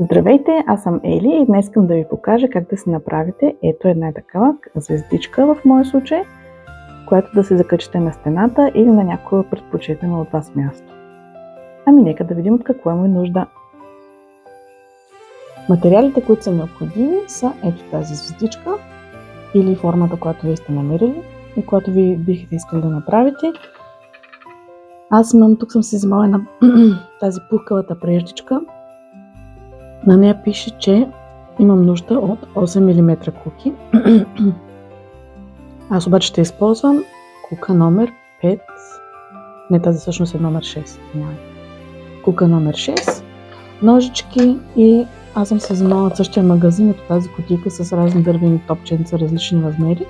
Здравейте, аз съм Ели и днес искам да ви покажа как да си направите ето една такава звездичка в моя случай, която да се закачите на стената или на някое предпочитано от вас място. Ами нека да видим от какво има нужда. Материалите, които са необходими, са ето тази звездичка или формата, която вие сте намерили и която ви бихте искали да направите. Аз тук съм си взимала на тази пухкавата преждичка. На нея пише, че имам нужда от 8 мм куки. Аз обаче ще използвам кука номер 5. Не, тази всъщност е номер 6. Кука номер 6. Ножички и аз съм се взимала от същия магазин, от тази кутийка с разни дървени топченца, различни размери.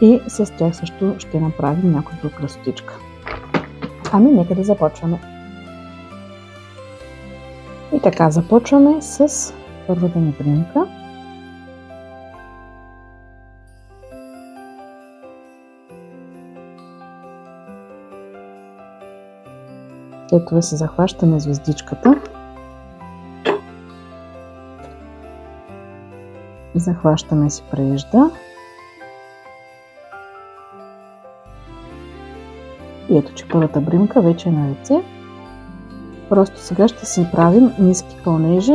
И с тях също ще направим някой друг красотичка. Ами нека да започваме. И така, започваме с първата ни примка. След това се захващаме звездичката. Захващаме си прежда. И ето, че първата бримка вече е на лице. Просто сега ще си правим ниски пълнежи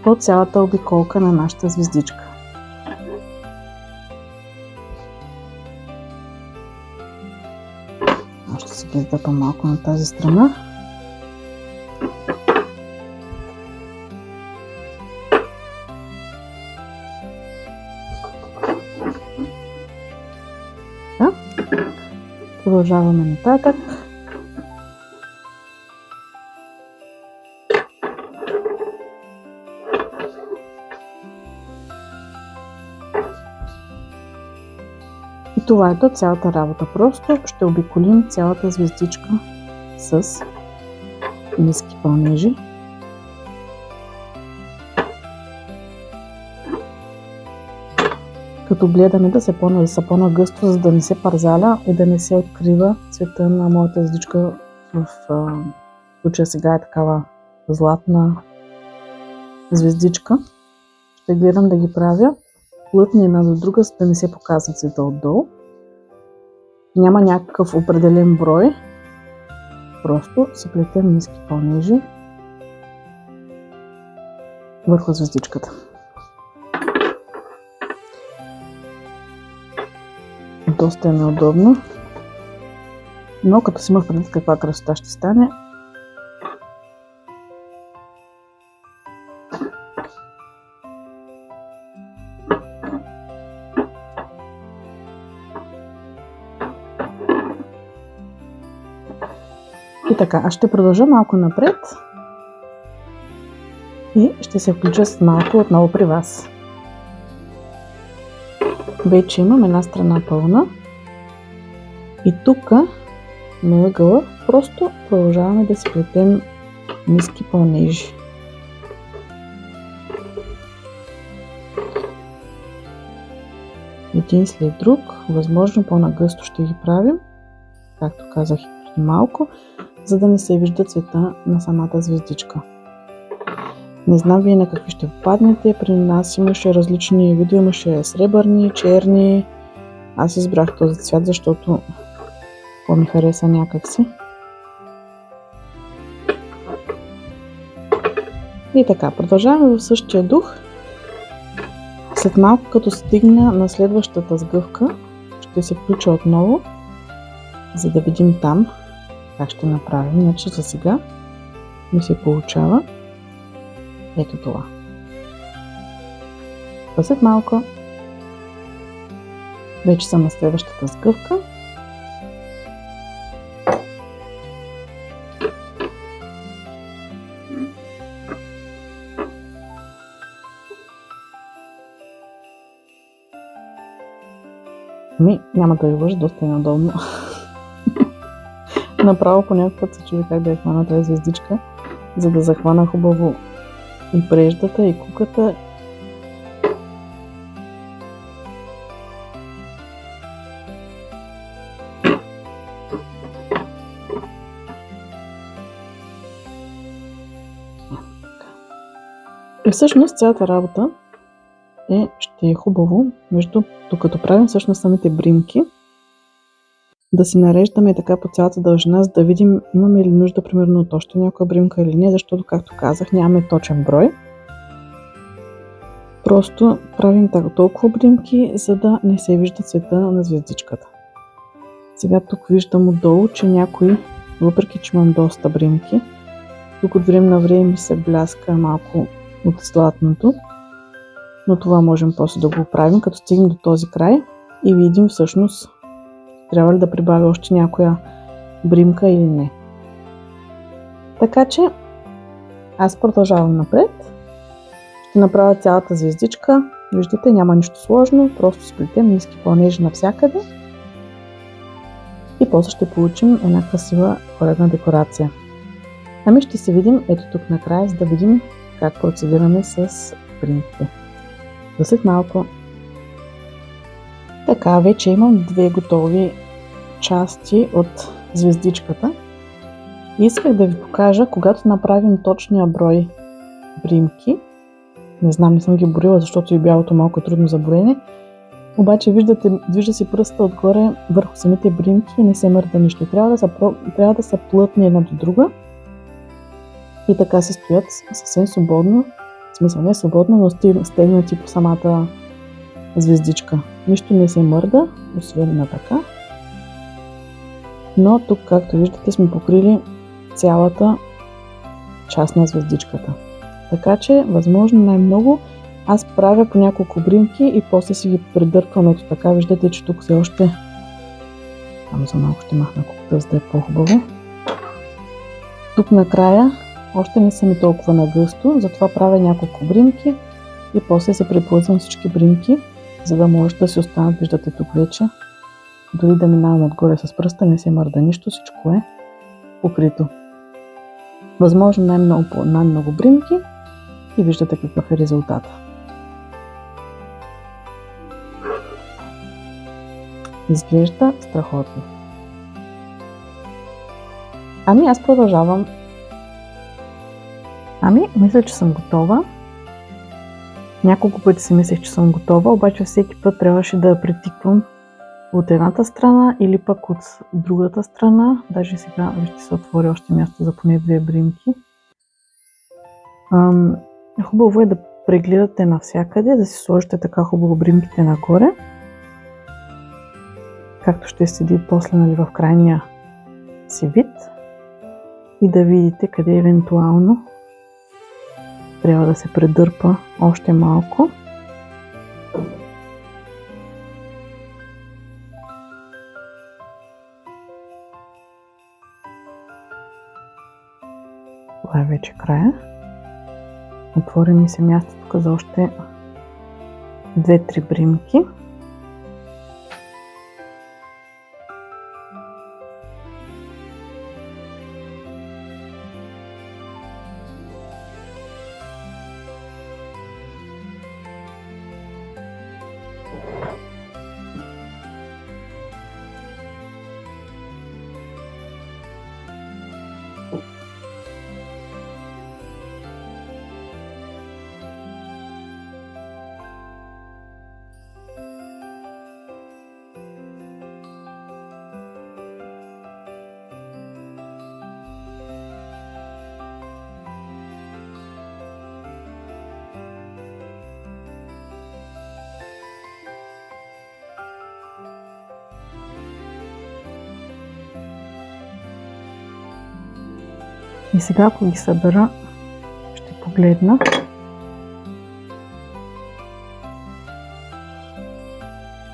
по цялата обиколка на нашата звездичка. Ще се ги издъпа малко на тази страна. Продължаваме нататък. И това е цялата работа. Просто ще обиколим цялата звездичка с ниски пълнежи. Като гледаме да са по-нагъсто, за да не се парзаля и да не се открива цвета на моята звездичка. В случая сега е такава златна звездичка. Ще гледам да ги правя плътни една до друга, за да не се показва цвета отдолу. Няма някакъв определен брой. Просто си плетем ниски пълнежи върху звездичката. Доста е неудобно, но като си имах предвид каква красота ще стане, и така, аз ще продължа малко напред и ще се включа с малко отново при вас. Вече имам една страна пълна и тук на ъгъла просто продължаваме да си плетем ниски пълнежи. Един след друг, възможно по-нагъсто ще ги правим, както казах и преди малко, за да не се вижда цвета на самата звездичка. Не знам вие на какви ще попаднете, при нас имаше различни видове, имаше сребърни, черни. Аз избрах този цвят, защото ми хареса някакси. И така, продължаваме в същия дух. След малко, като стигна на следващата сгъвка, ще се включа отново, за да видим там как ще направим. Иначе за сега ми се получава ето това. След малко вече съм на следващата сгъвка. Няма да ви лъжа, доста е неудобно. Направо по някакъв път се чуди как да я хвана тази звездичка, за да захвана хубаво и преждата, и куката. И всъщност цялата работа ще е хубаво, докато правим всъщност самите бримки, да си нареждаме така по цялата дължина, за да видим имаме ли нужда примерно от още някоя бримка или не, защото, както казах, нямаме точен брой. Просто правим толкова бримки, за да не се вижда цвета на звездичката. Сега тук виждам отдолу, че някои, въпреки че имам доста бримки, тук от време на време ми се бляска малко от златното, но това можем после да го оправим, като стигнем до този край и видим всъщност трябва ли да прибавя още някоя бримка или не. Така че аз продължавам напред. Ще направя цялата звездичка. Виждате, няма нищо сложно, просто сплетем ниски пълнежи навсякъде и после ще получим една красива коледна декорация. Ами ще се видим ето тук накрая, за да видим как процедираме с бримките. За след малко. Така, вече имам две готови части от звездичката. Исках да ви покажа, когато направим точния брой бримки. Не знам, не съм ги борила, защото и бялото малко е трудно за броене. Обаче вижда си пръста отгоре върху самите бримки и не се мърда нищо. Трябва да са плътни една до друга. И така се стоят съвсем свободно. В смисъл не свободно, но стегнати по самата звездичка. Нищо не се мърда, освен на така. Но тук, както виждате, сме покрили цялата част на звездичката. Така че, възможно най-много, аз правя по няколко бримки и после си ги придърпвам. Ето така, виждате, че тук все още... Само за малко ще махна куката, за да е по-хубаво. Тук накрая още не са ми толкова нагъсто, затова правя няколко бримки и после се преплъзвам всички бримки, за да може да си останат, виждате тук вече. Дори да минавам отгоре с пръста, не се мърда нищо, всичко е покрито. Възможно най-много бримки и виждате какъв е резултата. Изглежда страхотно. Ами аз продължавам. Мисля, че съм готова. Няколко пъти си мислех, че съм готова, обаче всеки път трябваше да притиквам от едната страна или пък от другата страна. Даже сега ще се отвори още място за поне две бримки. Хубаво е да прегледате навсякъде, да си сложите така хубаво бримките нагоре. Както ще седи после, нали, в крайния си вид. И да видите къде евентуално трябва да се предърпа още малко. Това е вече края. Отвори ми се място тук за още 2-3 бримки. И сега, ако ги събера, ще погледна.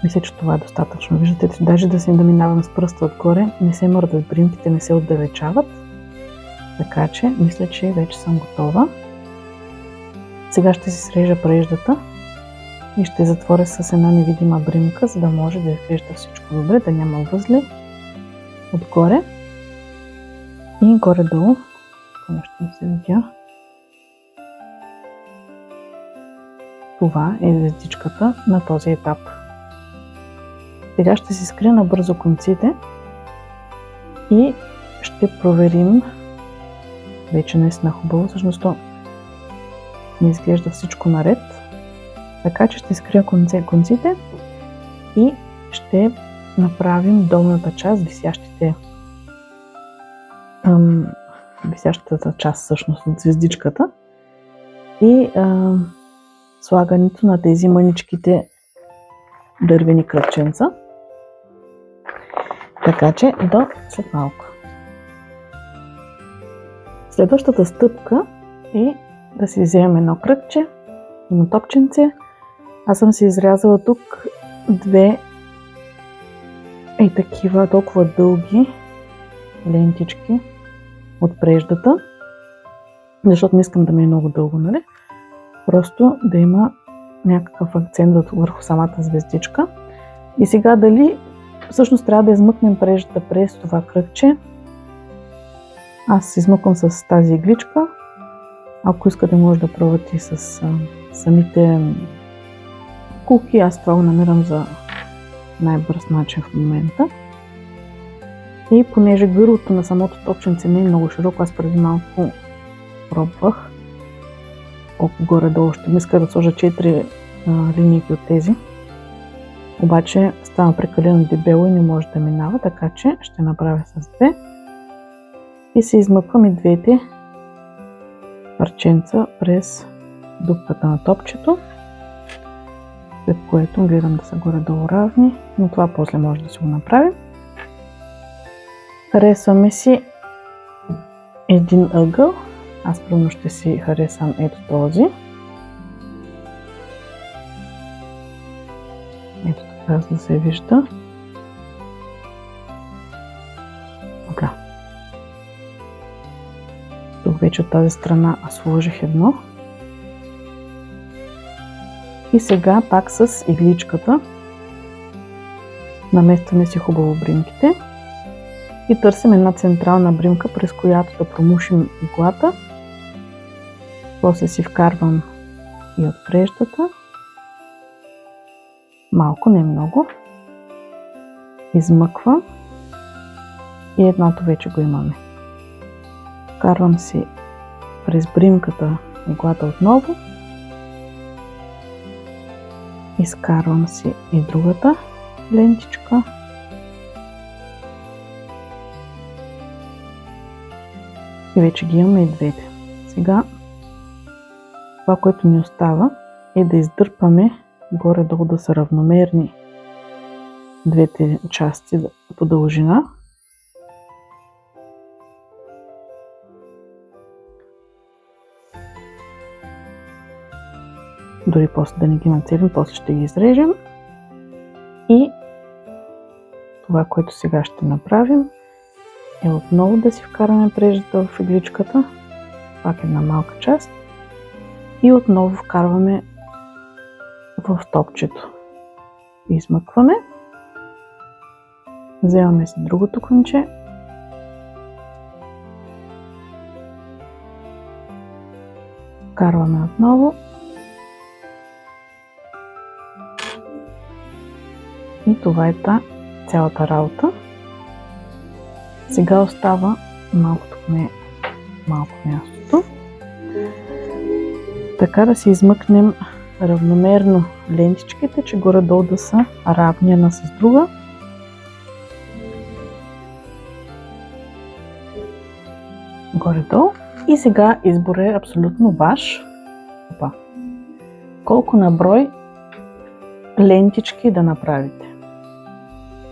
Мисля, че това е достатъчно. Виждате, че даже да минавам с пръста отгоре, не се мърдат бримките, не се отдалечават. Така че, мисля, че вече съм готова. Сега ще си срежа преждата и ще затворя с една невидима бримка, за да може да изглежда всичко добре, да няма възли отгоре и горе-долу. Ще ми се видя. Това е звездичката на този етап. Сега ще си скрия набързо конците и ще проверим. Вече наистина хубаво. Всъщност ми изглежда всичко наред. Така че ще скрия конците и ще направим долната част, висящата част всъщност от звездичката и слагането на тези мъничките дървени кръгченца. Така че до след малко. Следващата стъпка е да си вземем едно кръгче, едно топченце. Аз съм си изрязала тук две такива толкова дълги лентички от преждата, защото не искам да ми е много дълго, нали? Просто да има някакъв акцент върху самата звездичка. И сега дали всъщност трябва да измъкнем преждата през това кръгче. Аз измъквам с тази игличка. Ако искате, може да пробвате с самите кулки. Аз това го намирам за най-бърз начин в момента. И понеже гърлото на самото топченце не е много широко, аз преди малко пробвах. Колко горе-долу ще ми иска да сложа 4 линейки от тези. Обаче става прекалено дебело и не може да минава, така че ще направя с 2. И се измъквам и двете парченца през дупката на топчето, след което гледам да са горе-долу равни, но това после може да си го направим. Харесваме си един ъгъл. Аз примерно ще си харесам ето този. Ето така, за да се вижда. Така. Тук вече от тази страна сложих едно. И сега пак с игличката наместваме си хубаво бримките и търсим една централна бримка, през която да промушим иглата. После си вкарвам и от преждата. Малко, не много. Измъквам и едното вече го имаме. Вкарвам си през бримката иглата отново. Изкарвам си и другата лентичка. И вече ги имаме и двете. Сега това, което ни остава, е да издърпаме горе-долу да са равномерни двете части по дължина. Дори после да не ги нацелим, после ще ги изрежем. И това, което сега ще направим, е отново да си вкараме преждата в игличката, пак една малка част, и отново вкарваме в топчето. Измъкваме, вземаме си другото конче, вкарваме отново и това е цялата работа. Сега остава малко мястото. Така да си измъкнем равномерно лентичките, че горе-долу да са равни една с друга. Горе-долу. И сега избор е абсолютно ваш. Колко на брой лентички да направите.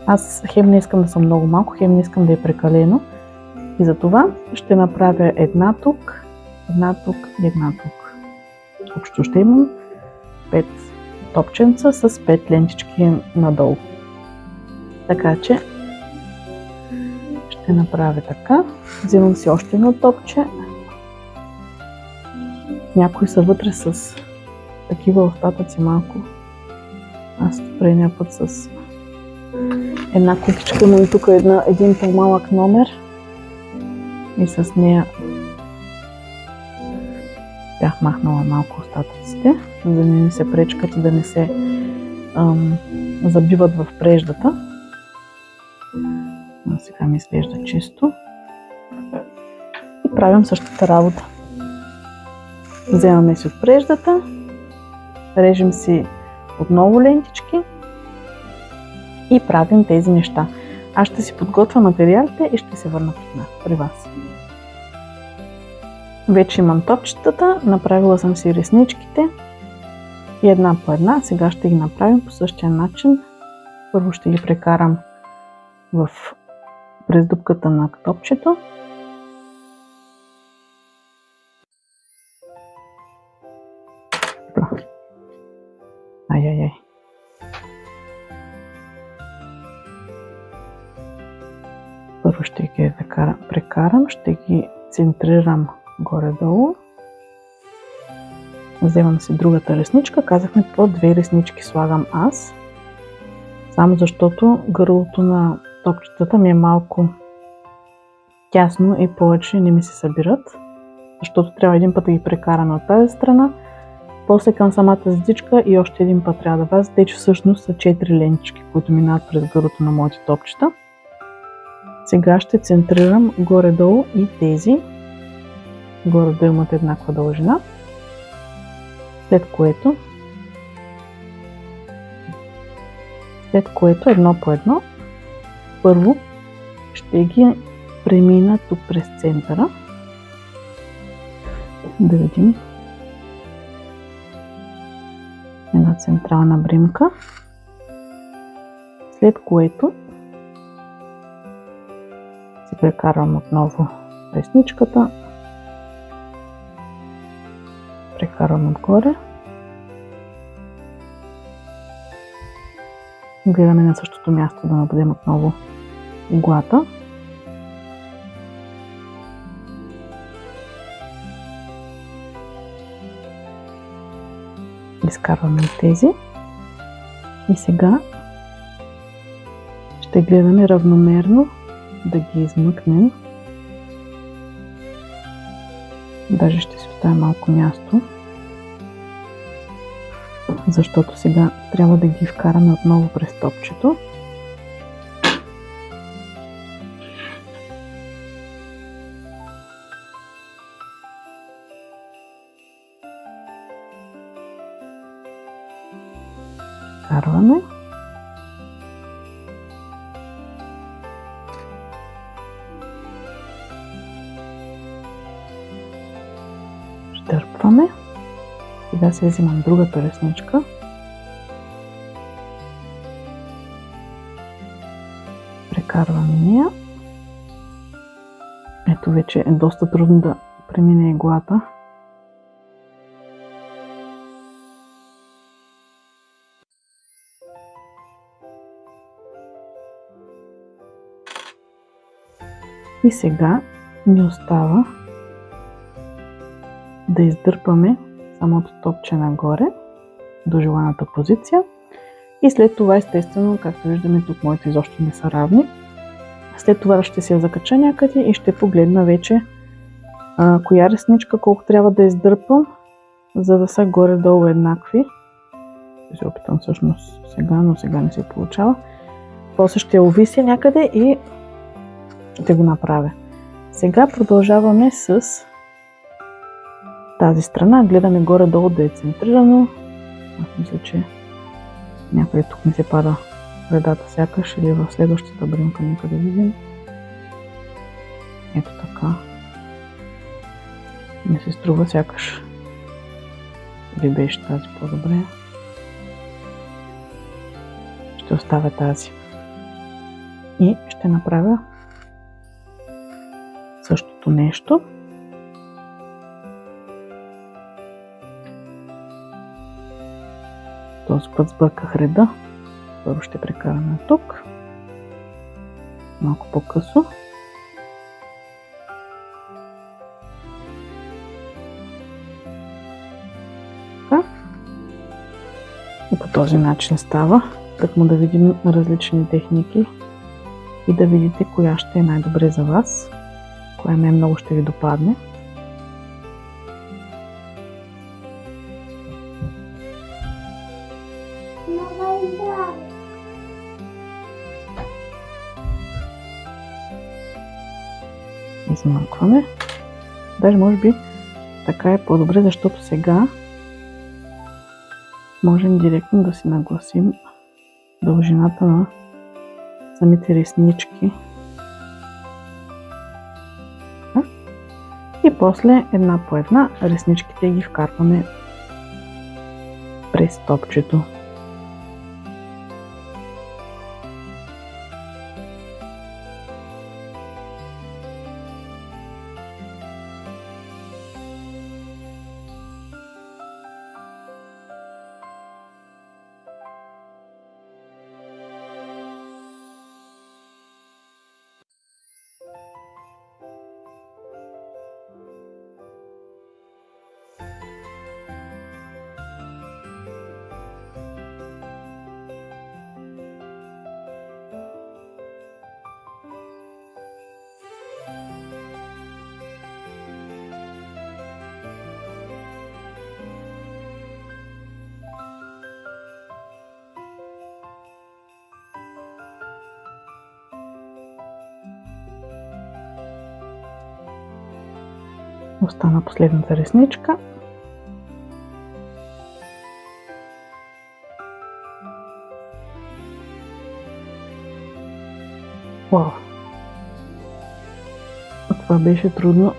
Аз хем не искам да съм много малко, хем не искам да е прекалено. И затова ще направя една тук и една тук. Общо ще имам 5 топченца с 5 лентички надолу. Така че ще направя така. Взимам си още едно топче. Някои са вътре с такива остатъци малко. Аз предния път с една кукичка, но и тук е един по-малък номер. И с нея бях махнала малко остатъците, за да не се пречкат и да не се забиват в преждата. Но сега ми изглежда чисто. И правим същата работа. Вземаме си отпреждата, режем си отново лентички и правим тези неща. Аз ще си подготвя материалите и ще се върна при вас. Вече имам топчетата, направила съм си ресничките и една по една. Сега ще ги направим по същия начин. Първо ще ги прекарам през дупката на топчето. Ай-яй-яй. Първо ще ги прекарам, ще ги центрирам горе-долу. Вземам си другата ресничка. Казахме по 2 реснички слагам аз. Само защото гърлото на топчетата ми е малко тясно и повече не ми се събират. Защото трябва един път да ги прекараме от тази страна. После към самата зидичка и още един път трябва да вляза. Те, че всъщност са 4 лентички, които минават през гърлото на моите топчета. Сега ще центрирам горе-долу и тези. Горе-долу имат еднаква дължина. След което едно по едно, първо ще ги премина тук през центъра. Да видим. Една централна бримка. След което си прекарвам отново ресничката. Прекарвам отгоре. Гледаме на същото място да набудем отново иглата. Изкарваме тези. И сега ще гледаме равномерно да ги измъкнем. Даже ще си оставя малко място, защото сега трябва да ги вкараме отново през топчето. Вкарваме. Дърпваме. Сега се взимам другата ресничка. Прекарваме нея. Ето вече е доста трудно да премине иглата. И сега ни остава да издърпаме самото топче нагоре до желаната позиция и след това естествено, както виждаме тук моите изобщо не са равни. След това ще се я закача някъде и ще погледна вече коя ресничка колко трябва да издърпам, за да са горе-долу еднакви. Ще се опитам всъщност сега, но сега не се получава. После ще я увися някъде и ще го направя. Сега продължаваме с тази страна. Гледаме горе-долу да е центрирано. Аз мисля, че някъде тук не се пада редата сякаш или в следващата бринка, нека да видим. Ето така. Не се струва сякаш би беше тази по-добре. Ще оставя тази. И ще направя същото нещо. Този път сбърках реда. Първо ще прекараме тук. Малко по-късо. Така. И по този начин става. Тъкмо да видим различни техники и да видите коя ще е най-добре за вас. Коя най-много ще ви допадне. Измъкваме. Даже може би Така е по-добре, защото сега можем директно да си нагласим дължината на самите реснички. И после една по една ресничките ги вкарваме през топчето. Остана последната ресничка. Вау! Това беше трудно.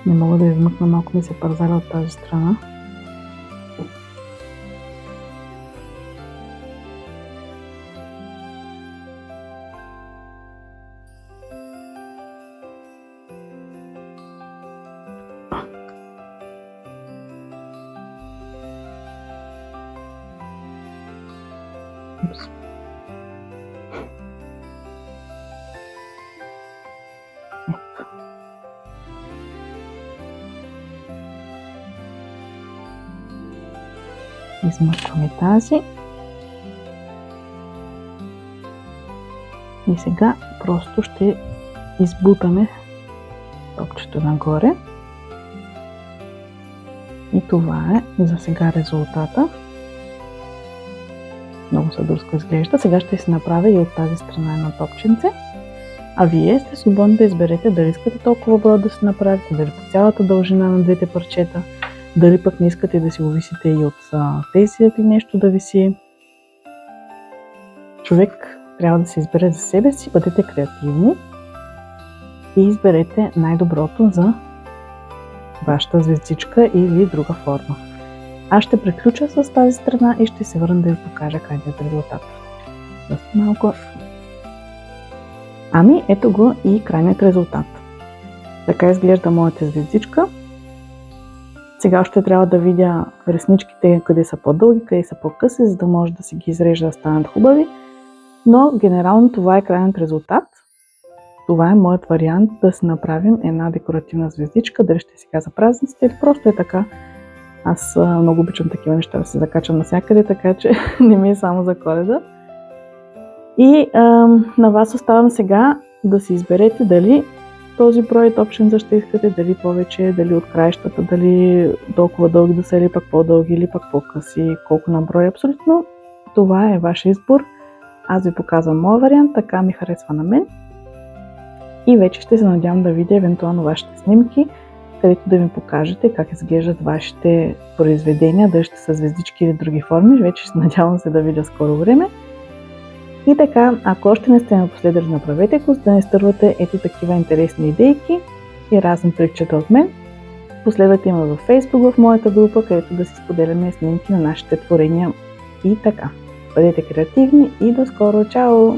Не мога да измъкна, малко ми се парзаля от тази страна. Измъкваме тази. И сега просто ще избутаме топчето нагоре. И това е за сега резултата. Много съдърско изглежда. Сега ще си направя и от тази страна едно топченце. А вие сте свободни да изберете дали искате толкова брой да си направите, дали по цялата дължина на двете парчета, дали пък не искате да си го висите и от тези или нещо да виси. Човек трябва да се избере за себе си, бъдете креативни и изберете най-доброто за вашата звездичка или друга форма. Аз ще приключа с тази страна и ще се върна да ви покажа крайният резултат. Доста малко. Ами, ето го и крайният резултат. Така изглежда моята звездичка. Сега още трябва да видя ресничките къде са по-дълги, къде са по-къси, за да може да си ги изрежа да станат хубави. Но генерално това е крайният резултат. Това е моят вариант да си направим една декоративна звездичка, дали ще сега за празниците или просто е така. Аз много обичам такива неща да се закачам навсякъде, така че не ми е само за Коледа. И на вас оставам сега да си изберете дали този брой топченца ще искате, дали повече, дали от краищата, дали толкова дълги да са или пък по-дълги, или пък по-къси, колко на брой. Абсолютно това е ваш избор. Аз ви показвам моят вариант, така ми харесва на мен. И вече ще се надявам да видя евентуално вашите снимки, където да ми покажете как изглеждат вашите произведения, дали ще са звездички или други форми. Вече се надявам се да видя скоро време. И така, ако още не сте напоследък, направете го, за да не стървате ето такива интересни идейки и разни трикчета от мен. Последвайте ме във Facebook, в моята група, където да си споделяме снимки на нашите творения. И така, бъдете креативни и до скоро! Чао!